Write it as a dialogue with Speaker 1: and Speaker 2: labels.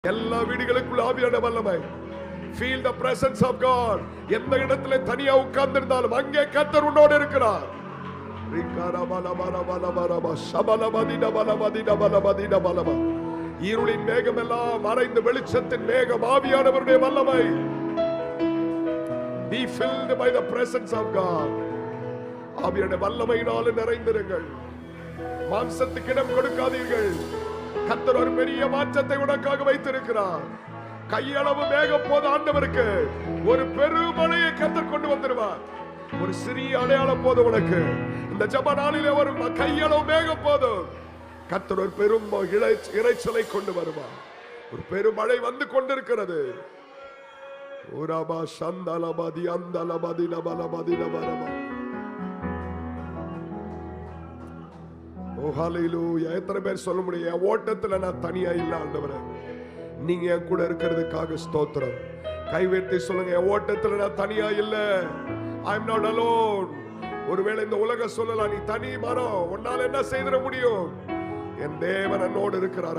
Speaker 1: எல்லா வீடுகளுக்குள்ள ஆவியான வல்லமை. Feel the presence of God. எந்த இடத்துல தனியா உட்கார்ந்திருந்தாலும் அங்கே கர்த்தர் உன்னோடு இருக்கிறார். இருளின் மேகம் எல்லாம் மறைந்து வெளிச்சத்தின் மேகம் ஆவியானவருடைய வல்லமை. Be filled by the presence of God. ஆவியான வல்லமையினால் நிறைந்திருங்கள். மாம்சத்துக்கு இடம் கொடுக்காதீர்கள். கர்த்தர் ஒரு பெரிய மாற்றத்தை உனக்காக வைத்திருக்கிறார். கையளவு மேகம் போது ஆண்டவருக்கு ஒரு பெருமழையை கர்த்தர் கொண்டு வந்துடுவார். ஒரு சிறிய அடையாளம் போது உனக்கு இந்த ஜெப நாளிலே ஒரு கையளவு மேகம் போதும் கர்த்தர் ஒரு பெரும் இறைச்சலை கொண்டு வருவார். ஒரு பெருமழை வந்து கொண்டிருக்கிறது. எத்தனை பேர் சொல்ல முடியும், ஓட்டத்துல நான் தனியா இல்ல ஆண்டவரே, நீங்க என் கூட இருக்கிறதுக்காக ஸ்தோத்திரம். கைவேற்றி சொல்லுங்க, என் ஓட்டத்துல நான் தனியா இல்ல. I am not alone. ஒருவேளை இந்த உலக சொல்லலாம், நீ தனி மரம், உன்னால என்ன செய்திட முடியும்? என் தேவன் என்னோடு இருக்கிறார்.